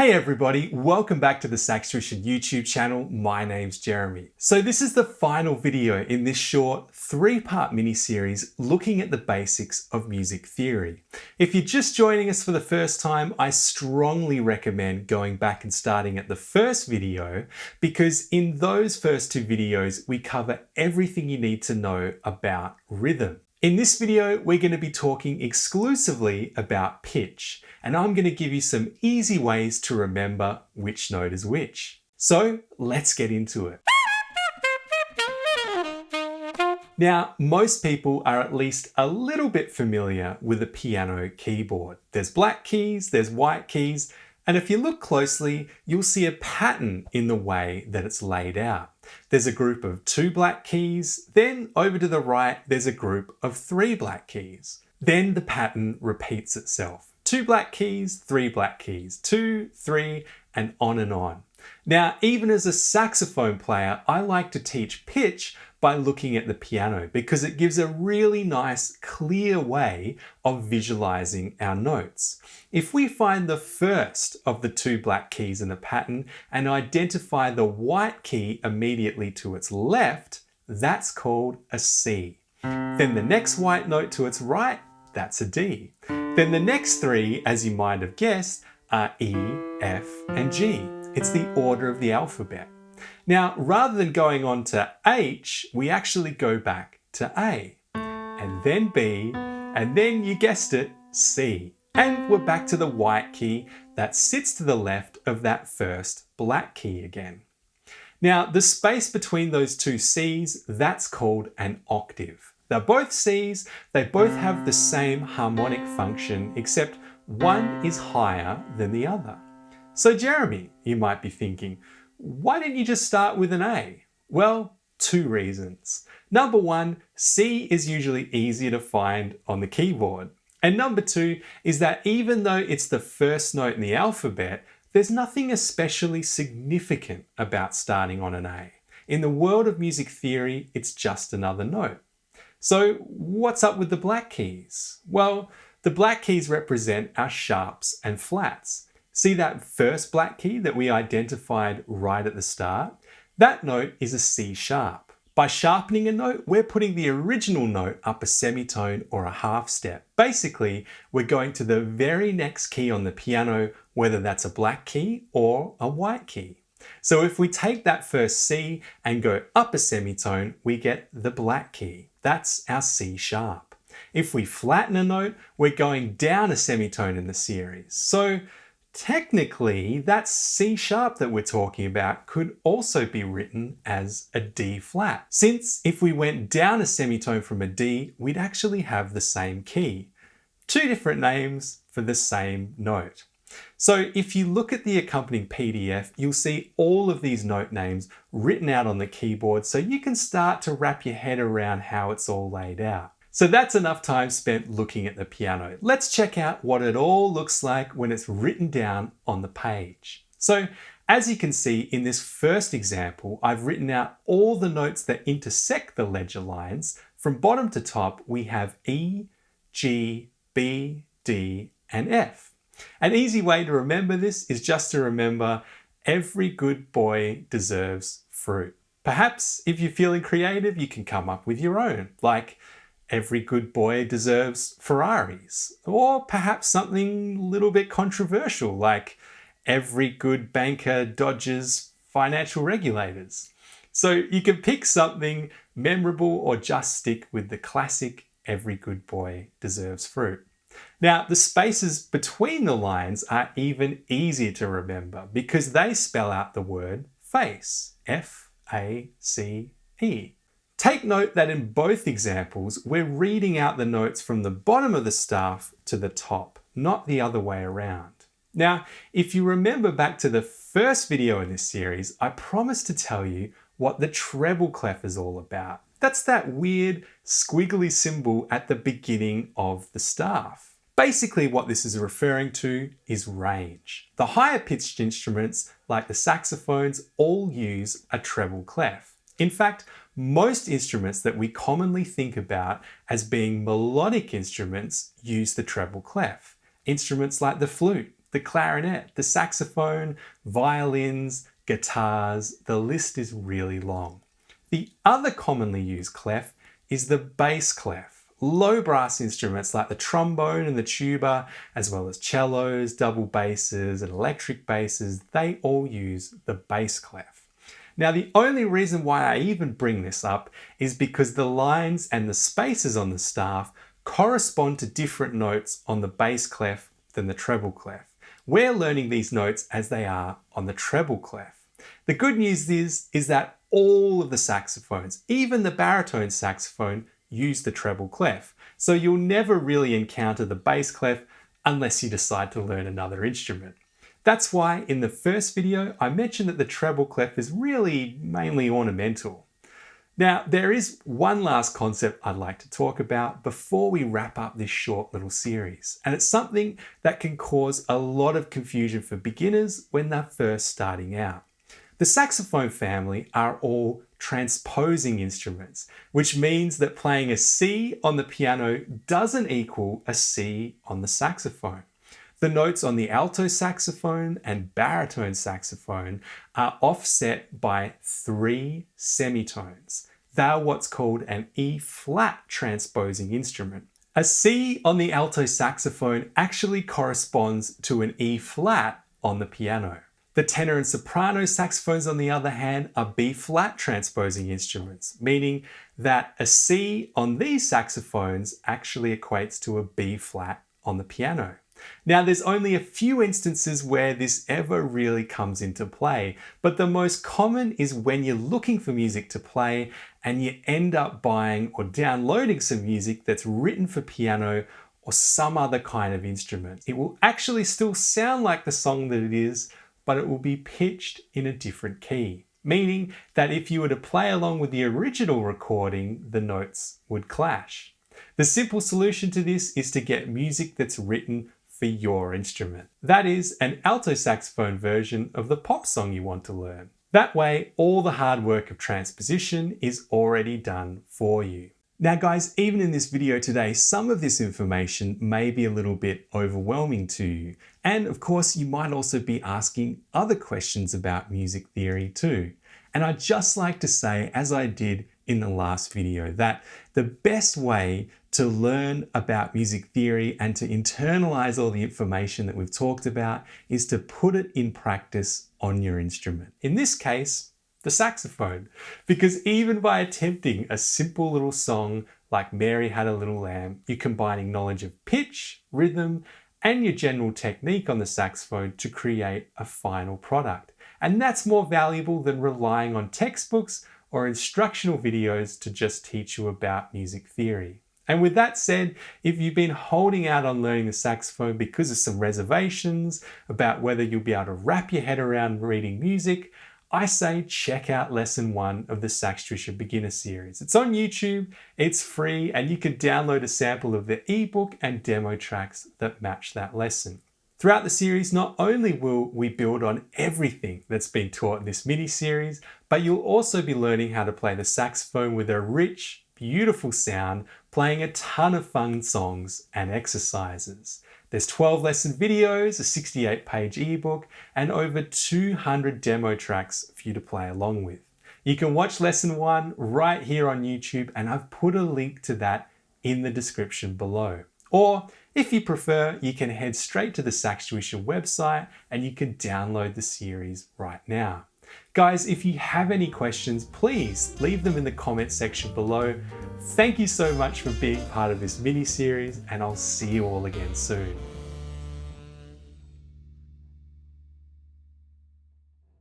Hey everybody, welcome back to the SaxTuition YouTube channel. My name's Jeremy. So this is the final video in this short 3-part mini-series looking at the basics of music theory. If you're just joining us for the first time, I strongly recommend going back and starting at the first video because in those first 2 videos, we cover everything you need to know about rhythm. In this video, we're going to be talking exclusively about pitch, and I'm going to give you some easy ways to remember which note is which. So let's get into it. Now, most people are at least a little bit familiar with a piano keyboard. There's black keys, there's white keys, and if you look closely, you'll see a pattern in the way that it's laid out. There's a group of 2 black keys, then over to the right, there's a group of 3 black keys. Then the pattern repeats itself. 2 black keys, 3 black keys, 2, 3, and on and on. Now, even as a saxophone player, I like to teach pitch by looking at the piano because it gives a really nice, clear way of visualizing our notes. If we find the first of the 2 black keys in the pattern and identify the white key immediately to its left, that's called a C. Then the next white note to its right, that's a D. Then the next 3, as you might have guessed, are E, F, and G. It's the order of the alphabet. Now, rather than going on to H, we actually go back to A, and then B, and then you guessed it, C. And we're back to the white key that sits to the left of that first black key again. Now, the space between those 2 Cs, that's called an octave. They're both Cs, they both have the same harmonic function, except one is higher than the other. So Jeremy, you might be thinking, why didn't you just start with an A? Well, 2 reasons. Number 1, C is usually easier to find on the keyboard. And number 2 is that even though it's the first note in the alphabet, there's nothing especially significant about starting on an A. In the world of music theory, it's just another note. So what's up with the black keys? Well, the black keys represent our sharps and flats. See that first black key that we identified right at the start? That note is a C sharp. By sharpening a note, we're putting the original note up a semitone or a half step. Basically, we're going to the very next key on the piano, whether that's a black key or a white key. So if we take that first C and go up a semitone, we get the black key. That's our C sharp. If we flatten a note, we're going down a semitone in the series. So technically, that C sharp that we're talking about could also be written as a D flat, since if we went down a semitone from a D, we'd actually have the same key. 2 different names for the same note. So if you look at the accompanying PDF, you'll see all of these note names written out on the keyboard so you can start to wrap your head around how it's all laid out. So that's enough time spent looking at the piano. Let's check out what it all looks like when it's written down on the page. So as you can see in this first example, I've written out all the notes that intersect the ledger lines. From bottom to top, we have E, G, B, D, and F. An easy way to remember this is just to remember every good boy deserves fruit. Perhaps if you're feeling creative, you can come up with your own, like every good boy deserves Ferraris, or perhaps something a little bit controversial like every good banker dodges financial regulators. So you can pick something memorable or just stick with the classic every good boy deserves fruit. Now, the spaces between the lines are even easier to remember because they spell out the word face, F-A-C-E. Take note that in both examples, we're reading out the notes from the bottom of the staff to the top, not the other way around. Now, if you remember back to the first video in this series, I promised to tell you what the treble clef is all about. That's that weird squiggly symbol at the beginning of the staff. Basically, what this is referring to is range. The higher pitched instruments, like the saxophones, all use a treble clef. In fact, most instruments that we commonly think about as being melodic instruments use the treble clef. Instruments like the flute, the clarinet, the saxophone, violins, guitars, the list is really long. The other commonly used clef is the bass clef. Low brass instruments like the trombone and the tuba, as well as cellos, double basses, and electric basses, they all use the bass clef. Now, the only reason why I even bring this up is because the lines and the spaces on the staff correspond to different notes on the bass clef than the treble clef. We're learning these notes as they are on the treble clef. The good news is that all of the saxophones, even the baritone saxophone, use the treble clef. So you'll never really encounter the bass clef unless you decide to learn another instrument. That's why in the first video, I mentioned that the treble clef is really mainly ornamental. Now, there is one last concept I'd like to talk about before we wrap up this short little series. And it's something that can cause a lot of confusion for beginners when they're first starting out. The saxophone family are all transposing instruments, which means that playing a C on the piano doesn't equal a C on the saxophone. The notes on the alto saxophone and baritone saxophone are offset by 3 semitones. They're what's called an E-flat transposing instrument. A C on the alto saxophone actually corresponds to an E-flat on the piano. The tenor and soprano saxophones, on the other hand, are B-flat transposing instruments, meaning that a C on these saxophones actually equates to a B-flat on the piano. Now, there's only a few instances where this ever really comes into play, but the most common is when you're looking for music to play and you end up buying or downloading some music that's written for piano or some other kind of instrument. It will actually still sound like the song that it is, but it will be pitched in a different key, meaning that if you were to play along with the original recording, the notes would clash. The simple solution to this is to get music that's written for your instrument. That is, an alto saxophone version of the pop song you want to learn. That way, all the hard work of transposition is already done for you. Now guys, even in this video today, some of this information may be a little bit overwhelming to you. And of course, you might also be asking other questions about music theory too. And I'd just like to say, as I did in the last video, that the best way to learn about music theory and to internalize all the information that we've talked about is to put it in practice on your instrument. In this case, the saxophone, because even by attempting a simple little song like Mary Had a Little Lamb, you're combining knowledge of pitch, rhythm, and your general technique on the saxophone to create a final product. And that's more valuable than relying on textbooks or instructional videos to just teach you about music theory. And with that said, if you've been holding out on learning the saxophone because of some reservations about whether you'll be able to wrap your head around reading music, I say check out lesson 1 of the SaxTuition beginner series. It's on YouTube, it's free, and you can download a sample of the ebook and demo tracks that match that lesson. Throughout the series, not only will we build on everything that's been taught in this mini series, but you'll also be learning how to play the saxophone with a rich, beautiful sound, playing a ton of fun songs and exercises. There's 12 lesson videos, a 68-page ebook, and over 200 demo tracks for you to play along with. You can watch lesson 1 right here on YouTube, and I've put a link to that in the description below. Or if you prefer, you can head straight to the SaxTuition website and you can download the series right now. Guys, if you have any questions, please leave them in the comment section below. Thank you so much for being part of this mini series, and I'll see you all again soon.